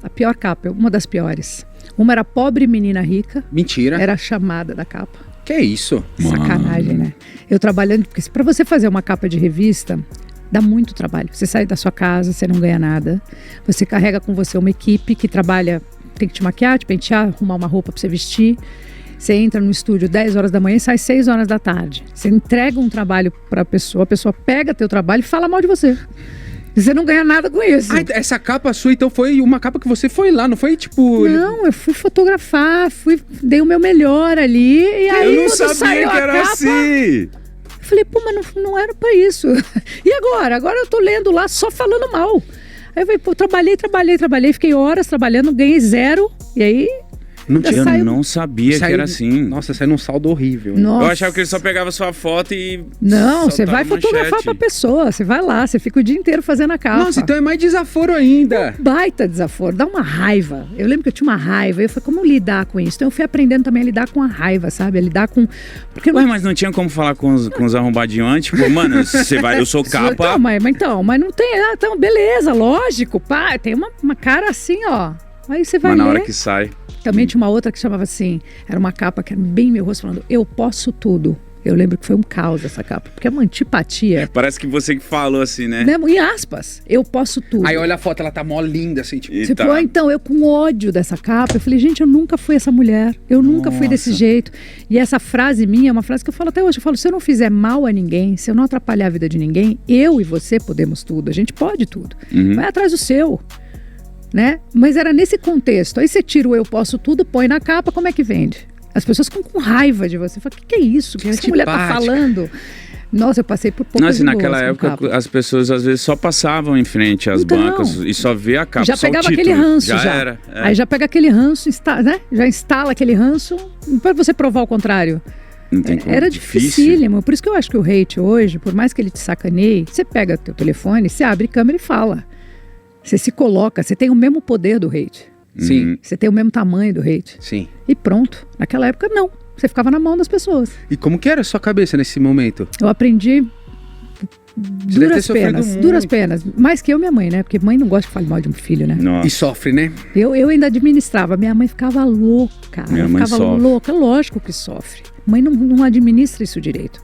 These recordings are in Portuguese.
a pior capa, uma das piores. Uma era Pobre Menina Rica. Mentira. Era a chamada da capa. Que é isso? Sacanagem, né? Eu trabalhando, porque pra você fazer uma capa de revista, dá muito trabalho. Você sai da sua casa, você não ganha nada. Você carrega com você uma equipe que trabalha, tem que te maquiar, te pentear, arrumar uma roupa pra você vestir. Você entra no estúdio 10 horas da manhã e sai 6 horas da tarde. Você entrega um trabalho pra pessoa, a pessoa pega teu trabalho e fala mal de você. Você não ganha nada com isso. Ah, essa capa sua, então, foi uma capa que você foi lá, não foi tipo... Não, eu fui fotografar, dei o meu melhor ali. E aí, eu não quando sabia que era capa, assim. eu falei, pô, mas não era pra isso. E agora? Agora eu tô lendo lá só falando mal. Aí eu falei, pô, trabalhei, fiquei horas trabalhando, ganhei 0. E aí... Eu não sabia que era assim. Nossa, saiu num saldo horrível. Nossa. Eu achava que ele só pegava sua foto e... Não, você vai soltava fotografar manchete. pra pessoa, você vai lá, você fica o dia inteiro fazendo a capa. Nossa, então é mais desaforo ainda. Baita desaforo, dá uma raiva. Eu lembro que eu tinha uma raiva, eu falei, como lidar com isso? Então eu fui aprendendo também a lidar com a raiva, sabe? A lidar com... Porque Ué, mas não tinha como falar com os arrombadinhos antes? Tipo, mano, você vai, eu sou capa... Mas não tem... Ah, então, beleza, lógico, pá, tem uma cara assim, ó. Aí você vai Mas na ler. hora que sai... Também tinha uma outra que chamava assim, era uma capa que era bem meu rosto, falando, eu posso tudo. Eu lembro que foi um caos essa capa, porque é uma antipatia. Parece que você que falou assim, né? Em aspas, eu posso tudo. Aí olha a foto, ela tá mó linda, assim, tipo... E Tipo, tá. então, eu com ódio dessa capa, eu falei, gente, eu nunca fui essa mulher, eu nunca fui desse jeito. E essa frase minha é uma frase que eu falo até hoje, eu falo, se eu não fizer mal a ninguém, se eu não atrapalhar a vida de ninguém, eu e você podemos tudo, a gente pode tudo. Vai atrás do seu. Né? Mas era nesse contexto. Aí você tira o eu posso tudo, põe na capa, como é que vende? As pessoas ficam com raiva de você. Fala, o que é isso? O que essa mulher tá falando? Nossa, eu passei por poucas Nossa, naquela época as pessoas às vezes só passavam em frente às bancas e só vê a capa, já só pegava o título. aquele ranço já. Era. Aí já pega aquele ranço, né? Já instala aquele ranço para você provar o contrário. Não tem como. Era dificílimo. Por isso que eu acho que o hate hoje, por mais que ele te sacaneie, você pega teu telefone, você abre câmera e fala. Você se coloca, você tem o mesmo poder do hate. Sim. Você tem o mesmo tamanho do hate. Sim. E pronto. Naquela época, não. Você ficava na mão das pessoas. E como que era a sua cabeça nesse momento? Eu aprendi deve ter sofrido muito. duras penas. Mais que eu e minha mãe, né? Porque mãe não gosta de falar mal de um filho, né? Nossa. E sofre, né? Eu ainda administrava. Minha mãe ficava louca. Minha mãe ficava sofre. louca. Lógico que sofre. Mãe não administra isso direito.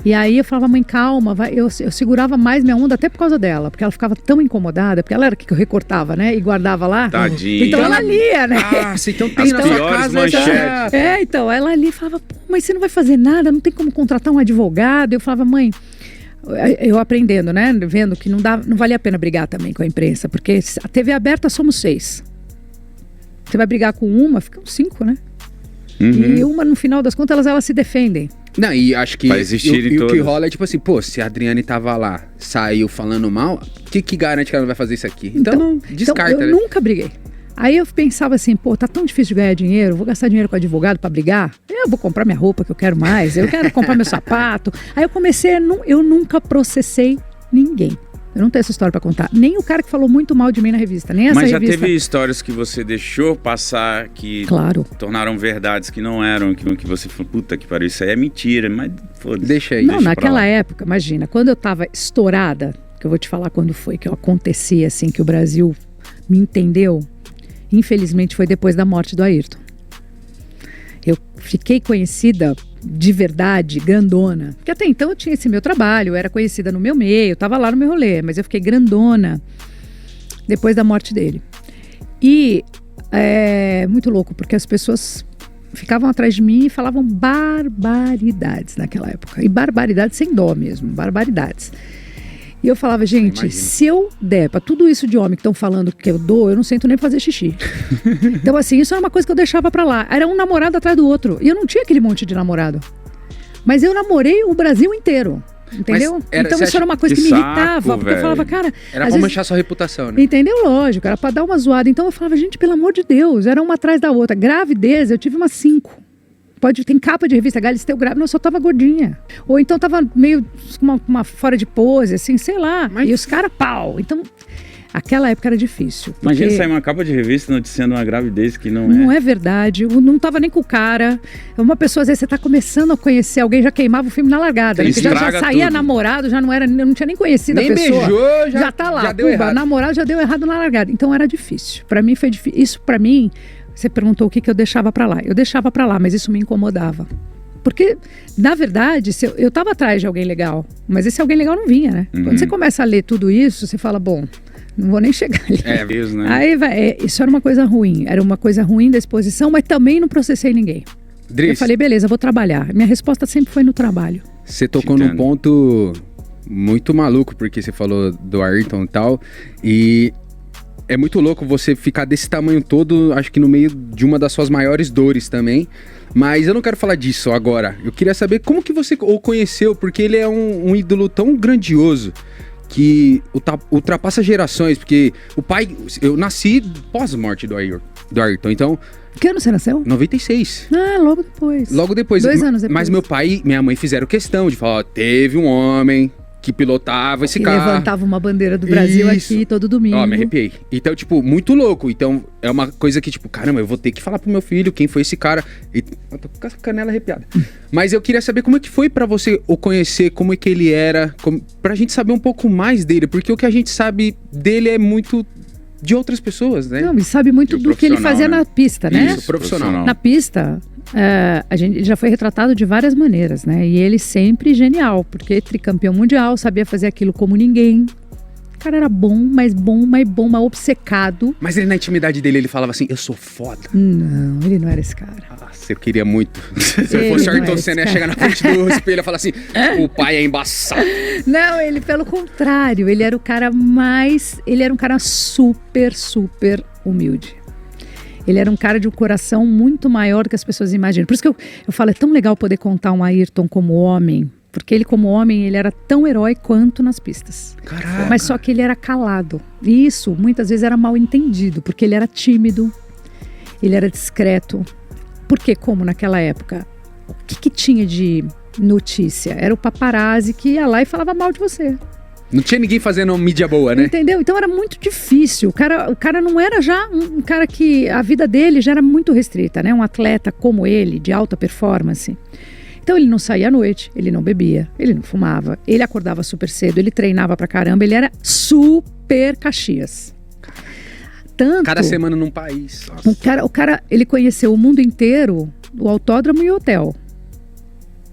E aí eu falava, mãe, calma, vai. Eu segurava mais minha onda até por causa dela, porque ela ficava tão incomodada, porque ela era que eu recortava, né? E guardava lá. Tadinha. Então ela lia, né? Nossa, então tem As na sua piores casa manchetes. Então, ela ali falava, pô, mas você não vai fazer nada, não tem como contratar um advogado. Eu falava, mãe, eu aprendendo, né? Vendo que não valia a pena brigar também com a imprensa, porque a TV aberta somos 6. Você vai brigar com uma, ficam 5, né? E uma, no final das contas, elas se defendem. Não, e acho que Vai existir e o que todas. rola é tipo assim, pô, se a Adriane tava lá, saiu falando mal, o que garante que ela não vai fazer isso aqui? Então não descarta, eu né? nunca briguei. Aí eu pensava assim, pô, tá tão difícil de ganhar dinheiro, vou gastar dinheiro com advogado pra brigar? Eu vou comprar minha roupa que eu quero mais, eu quero comprar meu sapato. Aí eu comecei, eu nunca processei ninguém. Eu não tenho essa história pra contar. Nem o cara que falou muito mal de mim na revista, nem essa Mas já revista. teve histórias que você deixou passar que Claro. tornaram verdades que não eram, que você falou, puta que pariu, isso aí é mentira, mas foda-se. Deixa aí. Não, Deixa pra naquela lá. época, imagina, quando eu tava estourada, que eu vou te falar quando foi que eu aconteci, assim, que o Brasil me entendeu, infelizmente foi depois da morte do Ayrton. Eu fiquei conhecida de verdade, grandona. Porque até então eu tinha esse meu trabalho, eu era conhecida no meu meio, eu tava lá no meu rolê, mas eu fiquei grandona depois da morte dele. E é muito louco, porque as pessoas ficavam atrás de mim e falavam barbaridades naquela época. E barbaridades sem dó mesmo, barbaridades. E eu falava, gente, Imagino. se eu der pra tudo isso de homem que estão falando que eu dou, eu não sento nem pra fazer xixi. Então assim, isso era uma coisa que eu deixava pra lá. Era um namorado atrás do outro. E eu não tinha aquele monte de namorado. Mas eu namorei o Brasil inteiro. Entendeu? Mas era- Então você isso era uma coisa Que que me saco, irritava. Porque eu velho. falava, cara... Era às pra vezes- manchar sua reputação, né? Entendeu? Lógico, era pra dar uma zoada. Então eu falava, gente, pelo amor de Deus, era uma atrás da outra. Gravidez, eu tive umas 5. Tem capa de revista Galisteu grávida, eu só tava gordinha. Ou então tava meio uma fora de pose, assim, sei lá. Mas- E os caras, pau. Então, Aquela época era difícil. Imagina sair uma capa de revista noticiando uma gravidez que não é. Não é verdade. Eu não tava nem com o cara. Uma pessoa, às vezes, você tá começando a conhecer alguém, já queimava o filme na largada. Né? Já saía tudo. Namorado, já não tinha nem conhecido nem a pessoa. Beijou, já tá lá. Já deu errado. Namorado já deu errado na largada. Então era difícil. Pra mim foi difícil. Isso pra mim, você perguntou o que eu deixava pra lá. Eu deixava pra lá, mas isso me incomodava. Porque, na verdade, eu tava atrás de alguém legal, mas esse alguém legal não vinha, né? Quando você começa a ler tudo isso, você fala, bom, não vou nem chegar ali. É mesmo, né? Aí isso era uma coisa ruim. Era uma coisa ruim da exposição, mas também não processei ninguém. Driss, eu falei, beleza, vou trabalhar. Minha resposta sempre foi no trabalho. Você tocou num ponto muito maluco, porque você falou do Ayrton e tal, e é muito louco você ficar desse tamanho todo, acho que no meio de uma das suas maiores dores também. Mas eu não quero falar disso agora. Eu queria saber como que você o conheceu, porque ele é um ídolo tão grandioso que ultrapassa gerações, porque o pai... Eu nasci pós-morte do Ayrton, então... Que ano você nasceu? 96. Ah, logo depois. Logo depois. 2 anos depois. Mas meu pai e minha mãe fizeram questão de falar, ó, teve um homem que pilotava esse carro. Que levantava uma bandeira do Brasil aqui todo domingo. Ó, me arrepiei. Então, tipo, muito louco. Então, é uma coisa que, tipo, caramba, eu vou ter que falar pro meu filho quem foi esse cara. E eu tô com a canela arrepiada. Mas eu queria saber como é que foi pra você o conhecer, como é que ele era, pra gente saber um pouco mais dele. Porque o que a gente sabe dele é muito de outras pessoas, né? Não, e sabe muito do que ele fazia na pista, né? Isso, profissional. Na pista... ele já foi retratado de várias maneiras, né? E ele sempre genial, porque tricampeão mundial, sabia fazer aquilo como ninguém. O cara era bom, mas obcecado. Mas ele, na intimidade dele, ele falava assim, eu sou foda. Não, ele não era esse cara. Nossa, eu queria muito. Se eu fosse o Ayrton Senna, ia chegar na frente do espelho e falar assim, o pai é embaçado. Não, ele pelo contrário, ele era o cara super, super humilde. Ele era um cara de um coração muito maior do que as pessoas imaginam. Por isso que eu falo, é tão legal poder contar um Ayrton como homem. Porque ele, como homem, ele era tão herói quanto nas pistas. Caraca. Mas só que ele era calado. E isso, muitas vezes, era mal entendido. Porque ele era tímido, ele era discreto. Porque, como naquela época, o que tinha de notícia? Era o paparazzi que ia lá e falava mal de você. Não tinha ninguém fazendo mídia boa, né? Entendeu? Então era muito difícil. O cara não era já um cara que... A vida dele já era muito restrita, né? Um atleta como ele, de alta performance. Então ele não saía à noite, ele não bebia, ele não fumava, ele acordava super cedo, ele treinava pra caramba, ele era super Caxias. Tanto... Cada semana num país. O cara, ele conheceu o mundo inteiro, o autódromo e o hotel.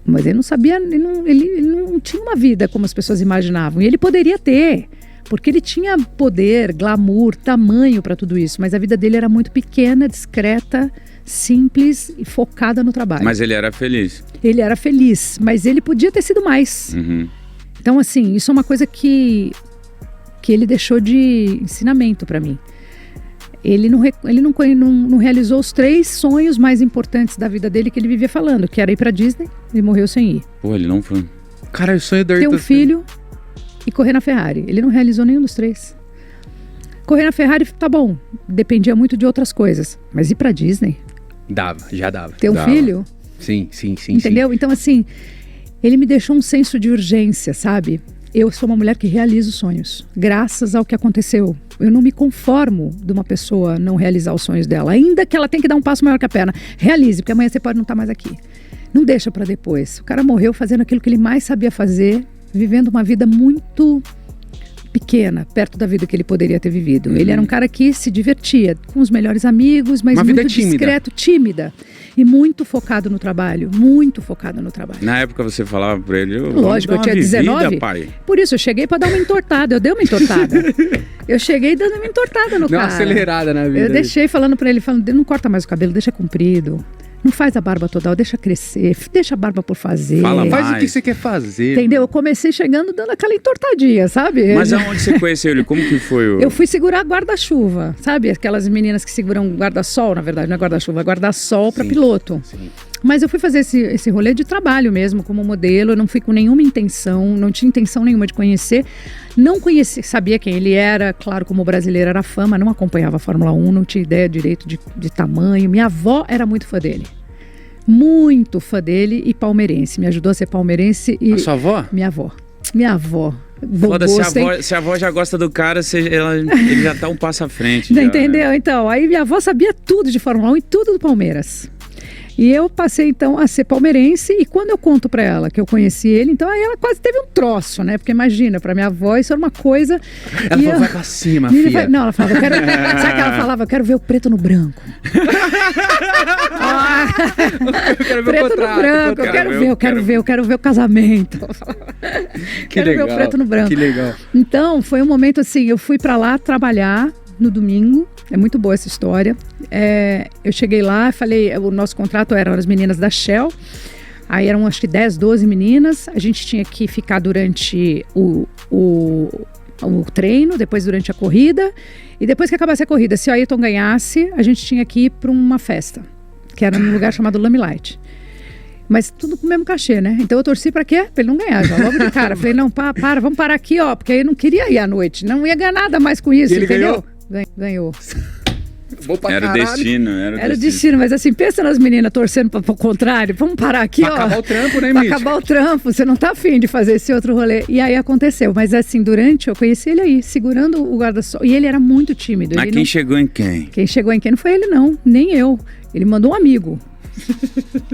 Mas ele não sabia, ele não tinha uma vida como as pessoas imaginavam. E ele poderia ter, porque ele tinha poder, glamour, tamanho para tudo isso. Mas a vida dele era muito pequena, discreta, simples e focada no trabalho. Mas ele era feliz. Ele era feliz, mas ele podia ter sido mais. Uhum. Então, assim, isso é uma coisa que ele deixou de ensinamento para mim. Ele não realizou os 3 sonhos mais importantes da vida dele que ele vivia falando, que era ir pra Disney, ele morreu sem ir. Pô, ele não foi. Cara, o sonho do Ter um filho e correr na Ferrari. Ele não realizou nenhum dos 3. Correr na Ferrari, tá bom, dependia muito de outras coisas. Mas ir pra Disney? Já dava. Ter um filho? Sim. Entendeu? Então, assim, ele me deixou um senso de urgência, sabe? Eu sou uma mulher que realiza os sonhos, graças ao que aconteceu. Eu não me conformo de uma pessoa não realizar os sonhos dela, ainda que ela tenha que dar um passo maior que a perna. Realize, porque amanhã você pode não estar mais aqui. Não deixa para depois. O cara morreu fazendo aquilo que ele mais sabia fazer, vivendo uma vida muito pequena, perto da vida que ele poderia ter vivido. Ele era um cara que se divertia com os melhores amigos, mas muito discreto, tímida. E muito focado no trabalho, Na época você falava pra ele... Lógico, eu tinha 19. Pai. Por isso, eu cheguei pra dar uma entortada. Eu dei uma entortada. Eu cheguei dando uma entortada no cara. Deu uma acelerada na vida. Eu deixei falando pra ele, não corta mais o cabelo, deixa comprido. Não faz a barba toda hora, deixa crescer, deixa a barba por fazer. Faz o que você quer fazer. Entendeu? Eu comecei chegando dando aquela entortadinha, sabe? Mas aonde você conheceu ele? Como que foi? Eu fui segurar guarda-chuva, sabe? Aquelas meninas que seguram guarda-sol, na verdade, não é guarda-chuva, é guarda-sol para piloto. Sim. Mas eu fui fazer esse rolê de trabalho mesmo, como modelo. Eu não fui com nenhuma intenção, não tinha intenção nenhuma de conhecer. Não conheci, sabia quem ele era, claro, como brasileiro era fama, não acompanhava a Fórmula 1, não tinha ideia direito de tamanho. Minha avó era muito fã dele. Muito fã dele e palmeirense. Me ajudou a ser palmeirense. E a sua avó? Minha avó. Minha avó. Se a avó já gosta do cara, ele já tá um passo à frente. Já, entendeu? Né? Então, aí minha avó sabia tudo de Fórmula 1 e tudo do Palmeiras. E eu passei, então, a ser palmeirense. E quando eu conto pra ela que eu conheci ele, então aí ela quase teve um troço, né? Porque imagina, pra minha avó isso era uma coisa... Ela falou, vai pra cima, filha. Não, ela falava, sabe o que ela falava? Eu quero ver o preto no branco. Eu quero ver preto o contrato, no branco, eu quero ver o casamento. Quero ver o preto no branco. Que legal. Então, foi um momento assim, eu fui pra lá trabalhar no domingo. É muito boa essa história. Eu cheguei lá, falei, o nosso contrato eram as meninas da Shell. Aí eram acho que 10, 12 meninas. A gente tinha que ficar durante o treino, depois durante a corrida. E depois que acabasse a corrida, se o Ayrton ganhasse, a gente tinha que ir para uma festa, que era num lugar chamado Lamelight. Mas tudo com o mesmo cachê, né? Então eu torci pra quê? Pra ele não ganhar, já logo de cara. Falei, não, vamos parar aqui, ó, porque aí eu não queria ir à noite. Não ia ganhar nada mais com isso, ele entendeu? Ganhou. Vou pra era o caralho. destino, Era o destino, mas assim, pensa nas meninas torcendo para o contrário. Vamos parar aqui, pra acabar o trampo, né, Pra acabar o trampo, você não tá afim de fazer esse outro rolê. E aí aconteceu, mas assim, eu conheci ele aí, segurando o guarda-sol. E ele era muito tímido. Mas quem chegou em quem? Quem chegou em quem não foi ele, não, nem eu. Ele mandou um amigo.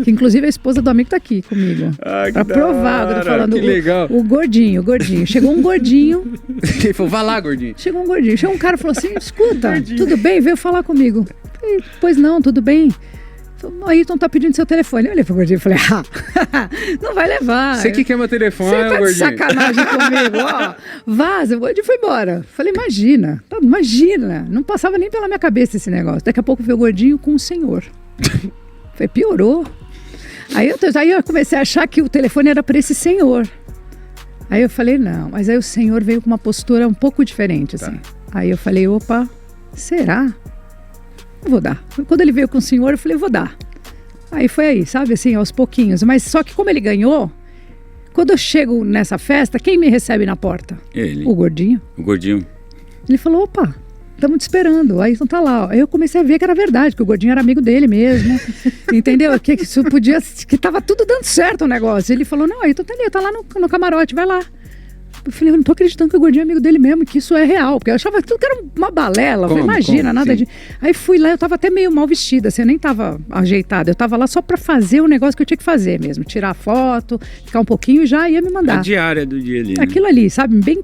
Que inclusive a esposa do amigo tá aqui comigo. Pra provar, eu tô falando. Que legal. O gordinho. Chegou um gordinho. Ele falou, vai lá, gordinho. Chegou um gordinho. Chegou um cara e falou assim: escuta, tudo bem? Veio falar comigo. Falei, pois não, tudo bem. O Ayrton tá pedindo seu telefone. Eu olhei pro gordinho e falei, não vai levar. Você que quer meu telefone, você tá gordinho. De sacanagem comigo, ó. Vaza, o gordinho foi embora. Falei, imagina. Não passava nem pela minha cabeça esse negócio. Daqui a pouco veio o gordinho com o senhor. Falei, piorou. Aí eu comecei a achar que o telefone era para esse senhor. Aí eu falei, não. Mas aí o senhor veio com uma postura um pouco diferente, assim. Tá. Aí eu falei, opa, será? Eu vou dar. Quando ele veio com o senhor, eu falei, vou dar. Aí foi aí, sabe, assim, aos pouquinhos. Mas só que como ele ganhou, quando eu chego nessa festa, quem me recebe na porta? Ele. O gordinho. O gordinho. Ele falou, opa, estamos te esperando. Aí então tá lá. Aí eu comecei a ver que era verdade, que o gordinho era amigo dele mesmo. Entendeu? Que isso podia, que tava tudo dando certo o negócio. Ele falou, não, aí então tá ali, tá lá no camarote, vai lá. Eu falei, eu não tô acreditando que o gordinho é amigo dele mesmo, que isso é real. Porque eu achava tudo que era uma balela. Falei, imagina, nada de... Aí fui lá, eu tava até meio mal vestida, assim, eu nem tava ajeitada. Eu tava lá só pra fazer o negócio que eu tinha que fazer mesmo. Tirar foto, ficar um pouquinho e já ia me mandar. A diária do dia ali, né? Aquilo ali, sabe? Bem...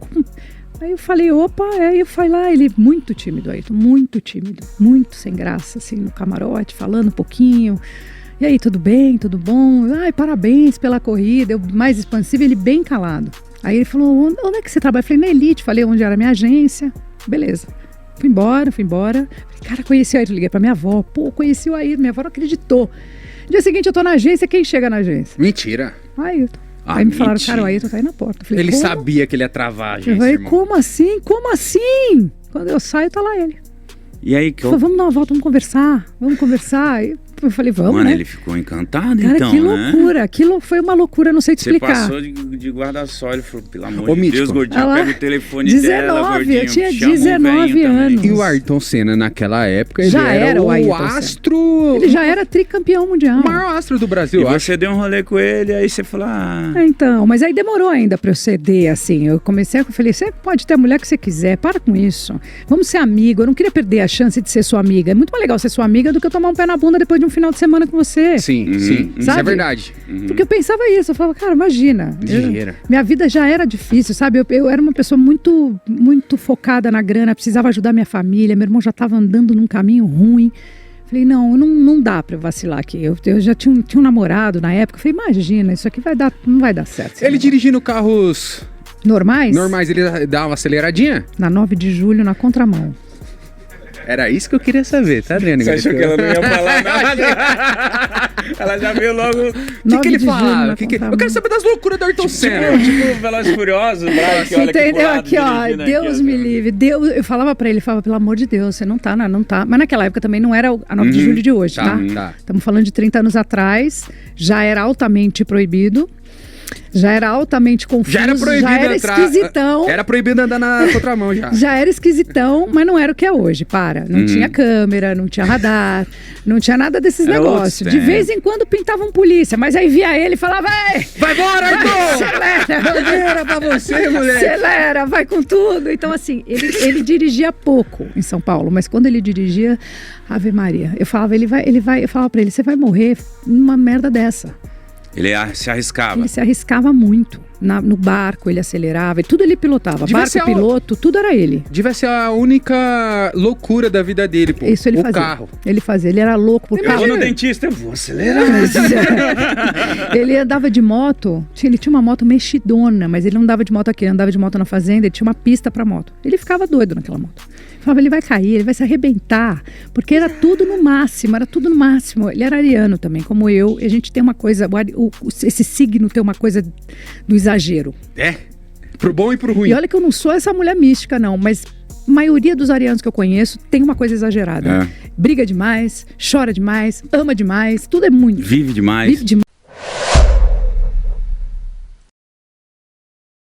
Aí eu falei, opa, aí eu fui lá, ele muito tímido, muito tímido, muito sem graça, assim, no camarote, falando um pouquinho. E aí, tudo bem, tudo bom? Ai, parabéns pela corrida, eu mais expansivo, ele bem calado. Aí ele falou, onde é que você trabalha? Eu falei, na Elite, falei onde era a minha agência. Beleza. Fui embora. Falei, cara, conheci o Ayrton, liguei pra minha avó. Pô, conheci o Ayrton, minha avó não acreditou. Dia seguinte eu tô na agência, quem chega na agência? Mentira. Ayrton. Aí me falaram, cara, o Ayrton tá aí na porta. Falei, ele sabia que ele ia travar a agência, eu falei, irmão. Como assim? Quando eu saio, tá lá ele. E aí, que falei, vamos dar uma volta, vamos conversar. Eu falei, vamos, Mano, né? ele ficou encantado, cara, então, que loucura. Aquilo foi uma loucura, não sei te explicar. Você passou de guarda-sol, ele falou, pelo amor de Deus, gordinho, pega o telefone 19, dela, gordinho. Eu tinha 19 anos. E o Ayrton Senna, naquela época, ele já era o astro... Ele já era tricampeão mundial. O maior astro do Brasil, E você deu um rolê com ele, aí você falou, Então, mas aí demorou ainda pra eu ceder, assim. Eu falei, você pode ter a mulher que você quiser, para com isso. Vamos ser amigo. Eu não queria perder a chance de ser sua amiga. É muito mais legal ser sua amiga do que eu tomar um pé na bunda depois de um final de semana com você. Sim, isso é verdade. Porque eu pensava isso, eu falava, cara, imagina. Minha vida já era difícil, sabe? Eu era uma pessoa muito, muito focada na grana, precisava ajudar minha família, meu irmão já estava andando num caminho ruim. Falei, não dá pra eu vacilar aqui. Eu já tinha um namorado na época. Falei, imagina, isso aqui não vai dar certo. Ele dirigindo carros... Normais, ele dá uma aceleradinha? Na 9 de julho, na contramão. Era isso que eu queria saber, tá, Adriana? Você achou que ela não ia falar nada? Ela já veio logo... O que ele fala? Eu quero saber das loucuras do Ayrton Senna. Tipo, Velozes e Furiosos, Brian, que olha entendeu? Aqui, ó, Deus me livre. Eu falava pra ele, pelo amor de Deus, você não tá. Mas naquela época também não era a 9 de julho de hoje, tá? Estamos falando de 30 anos atrás, já era altamente proibido. Já era altamente confuso, Já era proibido já era entrar. esquisitão. Era proibido andar na contramão já. Já era esquisitão, mas não era o que é hoje, para. Não tinha câmera, não tinha radar, não tinha nada desses Era negócios. outros De tempos. vez em quando pintavam polícia, mas aí via ele e falava, ei, Vai embora, Arthur! acelera, Era pra você, moleque! acelera, vai com tudo. Então, assim, ele dirigia pouco em São Paulo, mas quando ele dirigia, Ave Maria. Eu falava, eu falava pra ele, você vai morrer numa merda dessa. Ele se arriscava. Ele se arriscava muito. No barco, ele acelerava, e tudo ele pilotava. Devia ser Barco, piloto, tudo era ele. Devia ser a única loucura da vida dele, pô. Isso ele o fazia. carro. Ele fazia, ele era louco por Eu carro. vou no dentista, eu vou acelerar. Ele andava de moto, ele tinha uma moto mexidona, mas ele não andava de moto aqui, ele andava de moto na fazenda, ele tinha uma pista pra moto. Ele ficava doido naquela moto. Ele falava, ele vai cair, ele vai se arrebentar, porque era tudo no máximo, era tudo no máximo. Ele era ariano também, como eu, e a gente tem uma coisa, esse signo tem uma coisa do exagero. É, pro bom e pro ruim. E olha que eu não sou essa mulher mística, não, mas a maioria dos arianos que eu conheço tem uma coisa exagerada. É. Briga demais, chora demais, ama demais, tudo é muito. Vive demais. Vive demais.